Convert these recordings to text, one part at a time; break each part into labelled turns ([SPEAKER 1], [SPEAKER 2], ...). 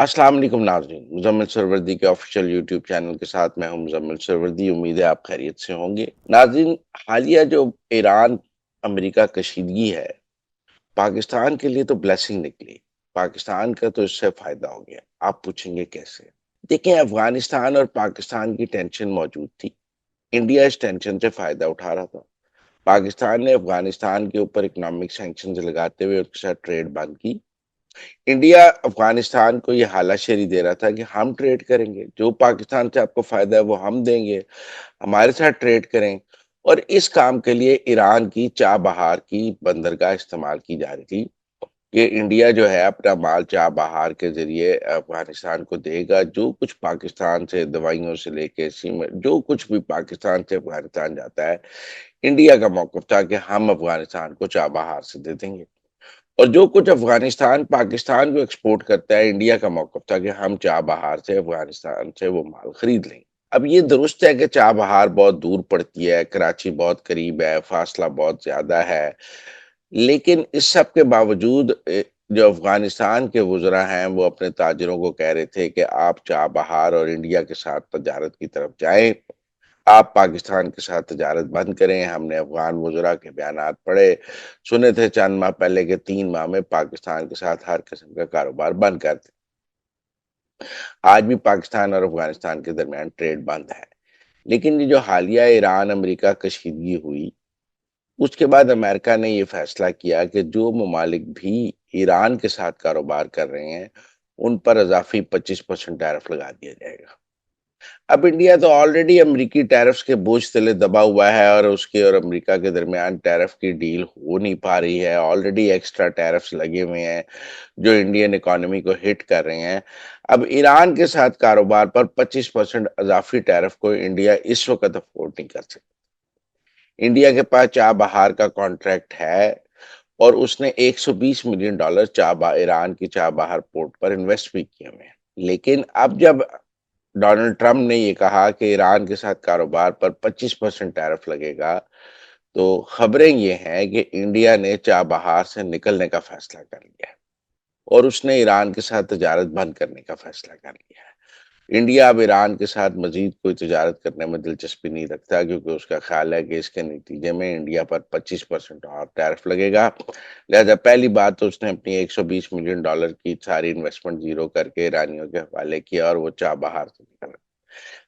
[SPEAKER 1] السلام علیکم ناظرین، مزمل سروردی کے آفیشیل یوٹیوب چینل کے ساتھ میں ہوں مزمل سروردی۔ امید ہے آپ خیریت سے ہوں گے ناظرین۔ حالیہ جو ایران امریکہ کشیدگی ہے، پاکستان کے لیے تو بلیسنگ نکلی۔ پاکستان کا تو اس سے فائدہ ہو گیا۔ آپ پوچھیں گے کیسے؟ دیکھیں، افغانستان اور پاکستان کی ٹینشن موجود تھی۔ انڈیا اس ٹینشن سے فائدہ اٹھا رہا تھا۔ پاکستان نے افغانستان کے اوپر اکنامک سینکشنز لگاتے ہوئے اس کے ساتھ ٹریڈ بند کی۔ انڈیا افغانستان کو یہ حالہ شیری دے رہا تھا کہ ہم ٹریڈ کریں گے، جو پاکستان سے آپ کو فائدہ ہے وہ ہم دیں گے، ہمارے ساتھ ٹریڈ کریں۔ اور اس کام کے لیے ایران کی چاہ بہار کی بندرگاہ استعمال کی جا رہی تھی کہ انڈیا جو ہے اپنا مال چاہ بہار کے ذریعے افغانستان کو دے گا۔ جو کچھ پاکستان سے دوائیوں سے لے کے سیمنٹ، جو کچھ بھی پاکستان سے افغانستان جاتا ہے، انڈیا کا موقف تھا کہ ہم افغانستان کو چاہ بہار سے دے دیں گے۔ اور جو کچھ افغانستان پاکستان کو ایکسپورٹ کرتا ہے، انڈیا کا موقف تھا کہ ہم چاہ بہار سے افغانستان سے وہ مال خرید لیں گے۔ اب یہ درست ہے کہ چاہ بہار بہت دور پڑتی ہے، کراچی بہت قریب ہے، فاصلہ بہت زیادہ ہے، لیکن اس سب کے باوجود جو افغانستان کے وزراء ہیں وہ اپنے تاجروں کو کہہ رہے تھے کہ آپ چاہ بہار اور انڈیا کے ساتھ تجارت کی طرف جائیں، آپ پاکستان کے ساتھ تجارت بند کریں۔ ہم نے افغان وزراء کے بیانات پڑھے، سنے تھے چند ماہ پہلے کہ 3 ماہ میں پاکستان کے ساتھ ہر قسم کا کاروبار بند کر دیں۔ آج بھی پاکستان اور افغانستان کے درمیان ٹریڈ بند ہے، لیکن یہ جو حالیہ ایران امریکہ کشیدگی ہوئی، اس کے بعد امریکہ نے یہ فیصلہ کیا کہ جو ممالک بھی ایران کے ساتھ کاروبار کر رہے ہیں ان پر اضافی 25% ٹیرف لگا دیا جائے گا۔ اب انڈیا تو آلریڈی امریکی ٹیرفز کے بوجھ تلے دبا ہوا ہے، اور اس کے اور امریکہ کے درمیان ٹیرف کی ڈیل ہو نہیں پا رہی ہے۔ آلریڈی ایکسٹرا ٹیرفز لگے ہوئے ہیں جو انڈین اکانومی کو ہٹ کر رہے ہیں۔ اب ایران کے ساتھ کاروبار پر 25% اضافی ٹیرف کو انڈیا اس وقت افورڈ نہیں کر سکتا۔ انڈیا کے پاس چاہ بہار کا کانٹریکٹ ہے اور اس نے $120 ملین ایران کی چاہ بہار پورٹ پر انویسٹ بھی کیے ہوئے ہیں۔ لیکن اب جب ڈونلڈ ٹرمپ نے یہ کہا کہ ایران کے ساتھ کاروبار پر 25% ٹیرف لگے گا، تو خبریں یہ ہیں کہ انڈیا نے چاہ بہار سے نکلنے کا فیصلہ کر لیا ہے اور اس نے ایران کے ساتھ تجارت بند کرنے کا فیصلہ کر لیا ہے۔ انڈیا اب ایران کے ساتھ مزید کوئی تجارت کرنے میں دلچسپی نہیں رکھتا، کیونکہ اس کا خیال ہے کہ اس کے نتیجے میں انڈیا پر 25% اور ٹیرف لگے گا۔ لہذا پہلی بات تو اس نے اپنی $120 ملین کی ساری انویسٹمنٹ زیرو کر کے ایرانیوں کے حوالے کیا اور وہ چاہ بہار سے نکل۔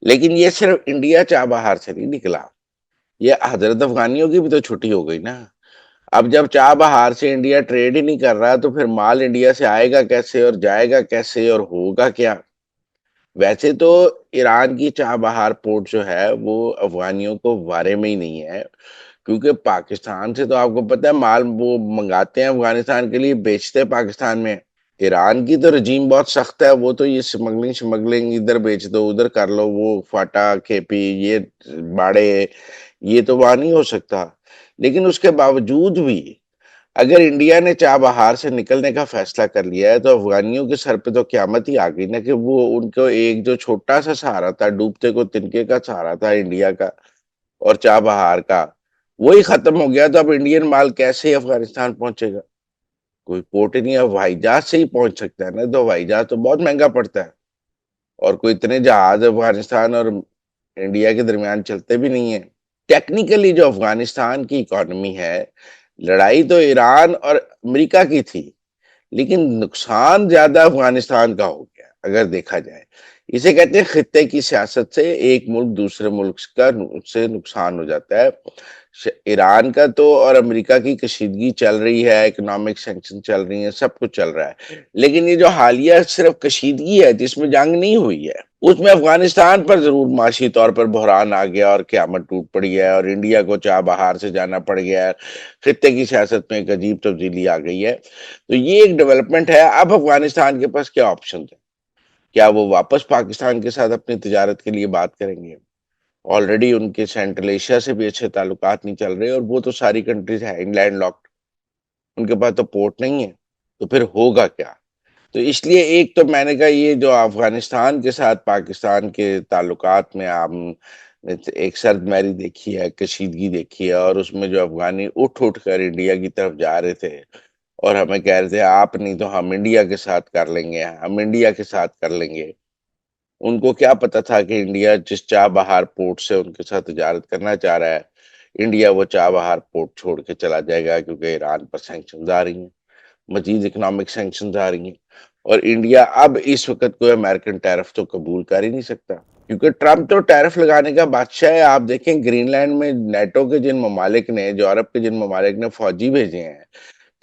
[SPEAKER 1] لیکن یہ صرف انڈیا چاہ بہار سے نہیں نکلا، یہ حضرت افغانیوں کی بھی تو چھٹی ہو گئی نا۔ اب جب چاہ بہار سے انڈیا ٹریڈ ہی نہیں کر رہا تو پھر مال انڈیا سے آئے گا کیسے اور جائے گا کیسے اور ہوگا کیا؟ ویسے تو ایران کی چاہ بہار پورٹ جو ہے وہ افغانیوں کو بارے میں ہی نہیں ہے، کیونکہ پاکستان سے تو آپ کو پتہ ہے مال وہ منگاتے ہیں افغانستان کے لیے، بیچتے ہیں پاکستان میں۔ ایران کی تو رجیم بہت سخت ہے، وہ تو یہ سمگلنگ ادھر بیچ دو ادھر کر لو، وہ فاٹا کھیپی یہ باڑے یہ تو وہاں نہیں ہو سکتا۔ لیکن اس کے باوجود بھی اگر انڈیا نے چاہ بہار سے نکلنے کا فیصلہ کر لیا ہے تو افغانیوں کے سر پہ تو قیامت ہی آ گئی نا، کہ وہ ان کو ایک جو چھوٹا سا سہارا تھا، ڈوبتے کو تنکے کا سہارا تھا انڈیا کا اور چاہ بہار کا، وہی ختم ہو گیا۔ تو اب انڈین مال کیسے افغانستان پہنچے گا؟ کوئی پورٹ ہی نہیں ہے، ہوائی جہاز سے ہی پہنچ سکتا ہے نا، تو ہوائی جہاز تو بہت مہنگا پڑتا ہے، اور کوئی اتنے جہاز افغانستان اور انڈیا کے درمیان چلتے بھی نہیں ہیں۔ ٹیکنیکلی جو افغانستان کی اکانومی ہے، لڑائی تو ایران اور امریکہ کی تھی، لیکن نقصان زیادہ افغانستان کا ہو گیا اگر دیکھا جائے۔ اسے کہتے ہیں خطے کی سیاست سے ایک ملک دوسرے ملک کا سے نقصان ہو جاتا ہے۔ ایران کا تو اور امریکہ کی کشیدگی چل رہی ہے، اکنامک سینکشن چل رہی ہیں، سب کچھ چل رہا ہے، لیکن یہ جو حالیہ صرف کشیدگی ہے جس میں جنگ نہیں ہوئی ہے، اس میں افغانستان پر ضرور معاشی طور پر بحران آ گیا اور قیامت ٹوٹ پڑی ہے، اور انڈیا کو چاہ بہار سے جانا پڑ گیا ہے۔ خطے کی سیاست میں ایک عجیب تبدیلی آ گئی ہے۔ تو یہ ایک ڈیولپمنٹ ہے۔ اب افغانستان کے پاس کیا آپشن ہے؟ کیا وہ واپس پاکستان کے ساتھ اپنی تجارت کے لیے بات کریں گے؟ آلریڈی ان کے سینٹرل ایشیا سے بھی اچھے تعلقات نہیں چل رہے، اور وہ تو ساری کنٹریز ہیں انلینڈ لاکڈ، ان کے پاس تو پورٹ نہیں ہے، تو پھر ہوگا کیا؟ تو اس لیے ایک تو میں نے کہا یہ جو افغانستان کے ساتھ پاکستان کے تعلقات میں آپ نے ایک سرد میری دیکھی ہے، کشیدگی دیکھی ہے، اور اس میں جو افغانی اٹھ اٹھ کر انڈیا کی طرف جا رہے تھے اور ہمیں کہہ رہے تھے آپ نہیں تو ہم انڈیا کے ساتھ کر لیں گے، ہم انڈیا کے ساتھ کر لیں گے۔ ان کو کیا پتا تھا کہ انڈیا جس چاہ بہار پورٹ سے ان کے ساتھ تجارت کرنا چاہ رہا ہے، انڈیا وہ چاہ بہار پورٹ چھوڑ کے چلا جائے گا، کیونکہ ایران پر سینکشنز آ رہی ہیں، مزید اکنامک سینکشنز آ رہی ہیں، اور انڈیا اب اس وقت کوئی امریکن ٹیرف تو قبول کر ہی نہیں سکتا، کیونکہ ٹرمپ تو ٹیرف لگانے کا بادشاہ ہے۔ آپ دیکھیں گرین لینڈ میں نیٹو کے جن ممالک نے، یورپ کے جن ممالک نے فوجی بھیجے ہیں،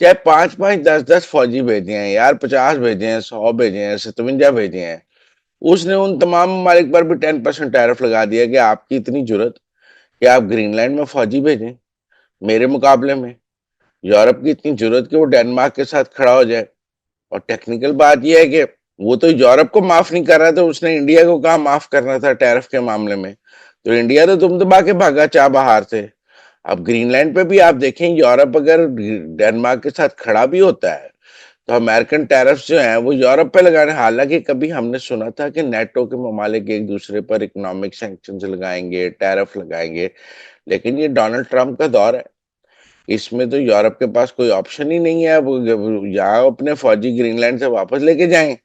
[SPEAKER 1] چاہے 5 5 10 10 فوجی بھیجے ہیں یار، 50 بھیجے ہیں، 100 بھیجے ہیں، 57 بھیجے ہیں، اس نے ان تمام ممالک پر بھی 10% ٹیرف لگا دیا کہ آپ کی اتنی جرت کہ آپ گرین لینڈ میں فوجی بھیجیں میرے مقابلے میں، یورپ کی اتنی جرت کہ وہ ڈینمارک کے ساتھ کھڑا ہو جائے۔ اور ٹیکنیکل بات یہ ہے کہ وہ تو یورپ کو معاف نہیں کر رہا تھا، اس نے انڈیا کو کہاں معاف کرنا تھا ٹیرف کے معاملے میں، تو انڈیا تو تم دبا کے بھاگا چاہ بہار سے۔ اب گرین لینڈ پہ بھی آپ دیکھیں، یورپ اگر ڈینمارک کے ساتھ کھڑا بھی ہوتا ہے تو امریکن ٹیرفز جو ہیں وہ یورپ پہ لگانے، حالانکہ کبھی ہم نے سنا تھا کہ نیٹو کے ممالک ایک دوسرے پر اکنامک سینکشنز لگائیں گے، ٹیرف لگائیں گے، لیکن یہ ڈونلڈ ٹرمپ کا دور ہے، اس میں تو یورپ کے پاس کوئی آپشن ہی نہیں ہے، وہ یہاں اپنے فوجی گرین لینڈ سے واپس لے کے جائیں،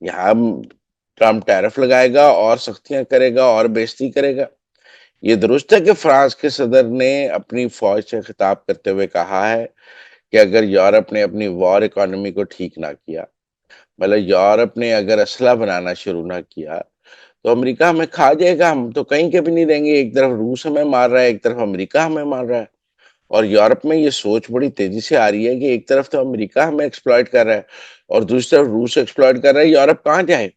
[SPEAKER 1] یہاں ٹرمپ ٹیرف لگائے گا اور سختیاں کرے گا اور بےزتی کرے گا۔ یہ درست ہے کہ فرانس کے صدر نے اپنی فوج سے خطاب کرتے ہوئے کہا ہے کہ اگر یورپ نے اپنی وار اکانومی کو ٹھیک نہ کیا، مطلب یورپ نے اگر اسلحہ بنانا شروع نہ کیا، تو امریکہ ہمیں کھا جائے گا، ہم تو کہیں کے بھی نہیں رہیں گے، ایک طرف روس ہمیں مار رہا ہے، ایک طرف امریکہ ہمیں مار رہا ہے، اور یورپ میں یہ سوچ بڑی تیزی سے آ رہی ہے کہ ایک طرف تو امریکہ ہمیں ایکسپلائٹ کر رہا ہے اور دوسری طرف روس ایکسپلائٹ کر رہا ہے، یورپ کہاں جائے؟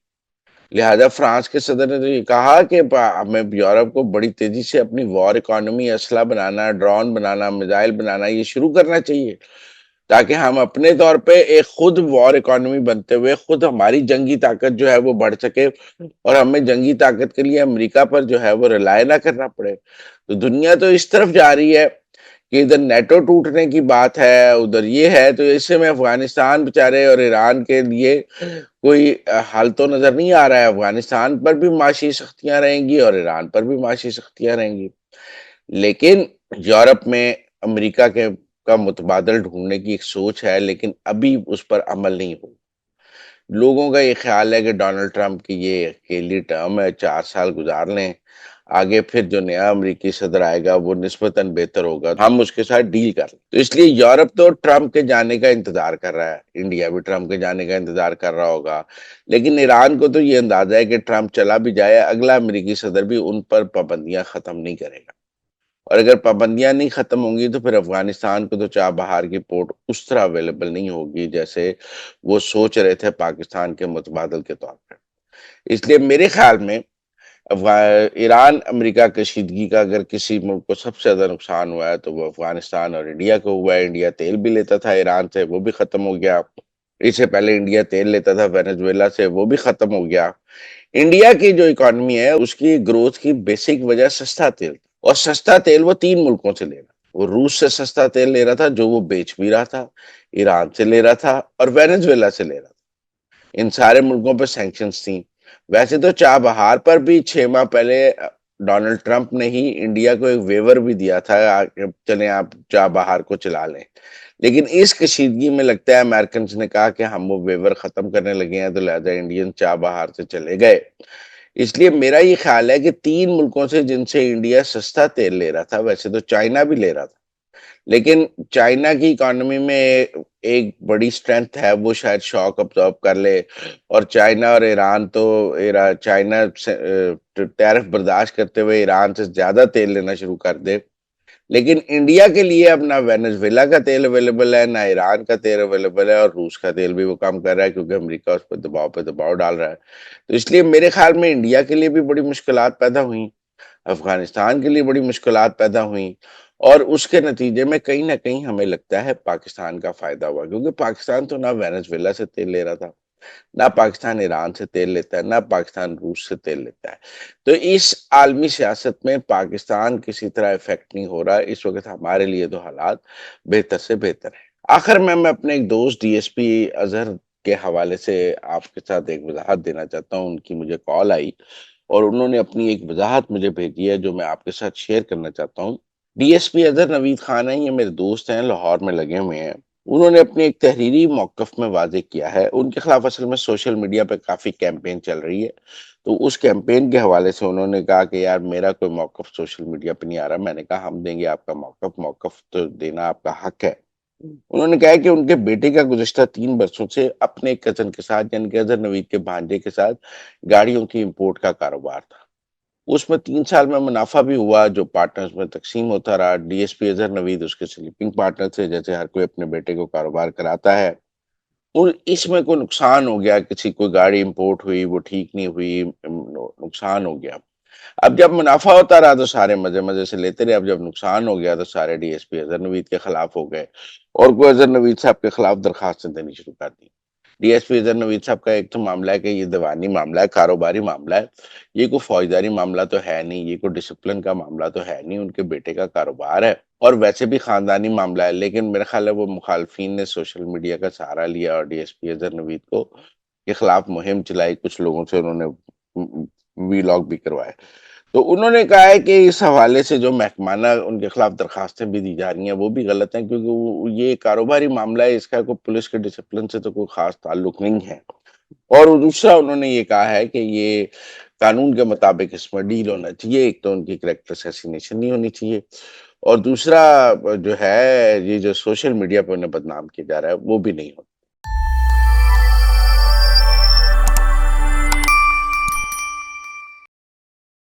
[SPEAKER 1] لہذا فرانس کے صدر نے تو یہ کہا کہ ہمیں یورپ کو بڑی تیزی سے اپنی وار اکانومی، اسلحہ بنانا، ڈرون بنانا، میزائل بنانا، یہ شروع کرنا چاہیے، تاکہ ہم اپنے طور پہ ایک خود وار اکانومی بنتے ہوئے خود ہماری جنگی طاقت جو ہے وہ بڑھ سکے، اور ہمیں جنگی طاقت کے لیے امریکہ پر جو ہے وہ ریلائے نہ کرنا پڑے۔ تو دنیا تو اس طرف جا رہی ہے کہ ادھر نیٹو ٹوٹنے کی بات ہے، ادھر یہ ہے، تو اس سے میں افغانستان بچارے اور ایران کے لیے کوئی حل تو نظر نہیں آ رہا ہے۔ افغانستان پر بھی معاشی سختیاں رہیں گی اور ایران پر بھی معاشی سختیاں رہیں گی، لیکن یورپ میں امریکہ کے کا متبادل ڈھونڈنے کی ایک سوچ ہے، لیکن ابھی اس پر عمل نہیں ہو۔ لوگوں کا یہ خیال ہے کہ ڈونلڈ ٹرمپ کی یہ اکیلی ٹرم ہے، 4 سال گزار لیں، آگے پھر جو نیا امریکی صدر آئے گا وہ نسبتاً بہتر ہوگا، ہم اس کے ساتھ ڈیل کر لیں۔ تو اس لیے یورپ تو ٹرمپ کے جانے کا انتظار کر رہا ہے، انڈیا بھی ٹرمپ کے جانے کا انتظار کر رہا ہوگا، لیکن ایران کو تو یہ اندازہ ہے کہ ٹرمپ چلا بھی جائے، اگلا امریکی صدر بھی ان پر پابندیاں ختم نہیں کرے گا، اور اگر پابندیاں نہیں ختم ہوں گی تو پھر افغانستان کو تو چاہ بہار کی پورٹ اس طرح اویلیبل نہیں ہوگی جیسے وہ سوچ رہے تھے پاکستان کے متبادل کے طور پر۔ اس لیے میرے خیال میں ایران امریکہ کشیدگی کا اگر کسی ملک کو سب سے زیادہ نقصان ہوا ہے تو وہ افغانستان اور انڈیا کو ہوا ہے۔ انڈیا تیل بھی لیتا تھا ایران سے، وہ بھی ختم ہو گیا، اس سے پہلے انڈیا تیل لیتا تھا وینزویلا سے، وہ بھی ختم ہو گیا۔ انڈیا کی جو اکانومی ہے اس کی گروتھ کی بیسک وجہ سستا تیل، اور سستا تیل وہ 3 ملکوں سے لے رہا، وہ روس سے سستا تیل لے رہا تھا جو وہ بیچ بھی رہا تھا، ایران سے لے رہا تھا اور وینزویلا سے لے رہا تھا، ان سارے ملکوں پہ سینکشنز تھیں۔ ویسے تو چاہ بہار پر بھی 6 ماہ پہلے ڈونلڈ ٹرمپ نے ہی انڈیا کو ایک ویور بھی دیا تھا، چلیں آپ چاہ بہار کو چلا لیں، لیکن اس کشیدگی میں لگتا ہے امریکنز نے کہا کہ ہم وہ ویور ختم کرنے لگے ہیں، تو لہذا انڈین چاہ بہار سے چلے گئے۔ اس لیے میرا یہ خیال ہے کہ 3 ملکوں سے جن سے انڈیا سستا تیل لے رہا تھا، ویسے تو چائنا بھی لے رہا تھا، لیکن چائنا کی اکانومی میں ایک بڑی سٹرینتھ ہے، وہ شاید شاک ابزارب کر لے، اور چائنا اور ایران تو چائنا ٹیرف برداشت کرتے ہوئے ایران سے زیادہ تیل لینا شروع کر دے، لیکن انڈیا کے لیے اب نہ وینزویلا کا تیل اویلیبل ہے، نہ ایران کا تیل اویلیبل ہے، اور روس کا تیل بھی وہ کم کر رہا ہے کیونکہ امریکہ اس پہ دباؤ ڈال رہا ہے۔ تو اس لیے میرے خیال میں انڈیا کے لیے بھی بڑی مشکلات پیدا ہوئیں، افغانستان کے لیے بڑی مشکلات پیدا ہوئیں، اور اس کے نتیجے میں کہیں نہ کہیں ہمیں لگتا ہے پاکستان کا فائدہ ہوا، کیونکہ پاکستان تو نہ وینزویلا سے تیل لے رہا تھا، نہ پاکستان ایران سے تیل لیتا ہے، نہ پاکستان روس سے تیل لیتا ہے۔ تو اس عالمی سیاست میں پاکستان کسی طرح افیکٹ نہیں ہو رہا، اس وقت ہمارے لیے تو حالات بہتر سے بہتر ہیں۔ آخر میں اپنے ایک دوست ڈی ایس پی اظہر کے حوالے سے آپ کے ساتھ ایک وضاحت دینا چاہتا ہوں۔ ان کی مجھے کال آئی اور انہوں نے اپنی ایک وضاحت مجھے بھیجی ہے جو میں آپ کے ساتھ شیئر کرنا چاہتا ہوں۔ ڈی ایس پی اظہر نوید خان ہیں، یہ میرے دوست ہیں، لاہور میں لگے ہوئے ہیں، انہوں نے اپنے ایک تحریری موقف میں واضح کیا ہے، ان کے خلاف اصل میں سوشل میڈیا پہ کافی کیمپین چل رہی ہے، تو اس کیمپین کے حوالے سے انہوں نے کہا کہ یار میرا کوئی موقف سوشل میڈیا پہ نہیں آ رہا، میں نے کہا ہم دیں گے آپ کا موقف تو دینا آپ کا حق ہے۔ انہوں نے کہا کہ ان کے بیٹے کا گزشتہ 3 برسوں سے اپنے ایک کزن کے ساتھ یعنی کہ اظہر نوید کے بھانجے کے ساتھ گاڑیوں کی امپورٹ کا کاروبار تھا۔ اس میں 3 سال میں منافع بھی ہوا جو پارٹنرز میں تقسیم ہوتا رہا۔ ڈی ایس پی اظہر نوید اس کے سلیپنگ پارٹنر تھے، جیسے ہر کوئی اپنے بیٹے کو کاروبار کراتا ہے، اور اس میں کوئی نقصان ہو گیا، کسی کوئی گاڑی امپورٹ ہوئی وہ ٹھیک نہیں ہوئی، نقصان ہو گیا۔ اب جب منافع ہوتا رہا تو سارے مزے مزے سے لیتے رہے، اب جب نقصان ہو گیا تو سارے ڈی ایس پی اظہر نوید کے خلاف ہو گئے اور کوئی اظہر نوید صاحب کے خلاف درخواستیں دینی شروع کر دی۔ ڈی ایس پی اظہر نوید صاحب کا ایک تو معاملہ ہے کہ یہ دیوانی معاملہ ہے، کاروباری معاملہ ہے، یہ کوئی فوجداری معاملہ تو ہے نہیں، یہ کوئی ڈسپلن کا معاملہ تو ہے نہیں، ان کے بیٹے کا کاروبار ہے اور ویسے بھی خاندانی معاملہ ہے، لیکن میرا خیال ہے وہ مخالفین نے سوشل میڈیا کا سہارا لیا اور ڈی ایس پی اظہر نوید کو کے خلاف مہم چلائی، کچھ لوگوں سے انہوں نے وی لاگ بھی کروائے۔ تو انہوں نے کہا ہے کہ اس حوالے سے جو محکمانہ ان کے خلاف درخواستیں بھی دی جا رہی ہیں وہ بھی غلط ہیں، کیونکہ یہ کاروباری معاملہ ہے، اس کا کوئی پولیس کے ڈسپلن سے تو کوئی خاص تعلق نہیں ہے۔ اور دوسرا انہوں نے یہ کہا ہے کہ یہ قانون کے مطابق اس میں ڈیل ہونا چاہیے، ایک تو ان کی کریکٹر اسیسینیشن نہیں ہونی چاہیے، اور دوسرا جو ہے یہ جو سوشل میڈیا پہ انہیں بدنام کیا جا رہا ہے وہ بھی نہیں ہونا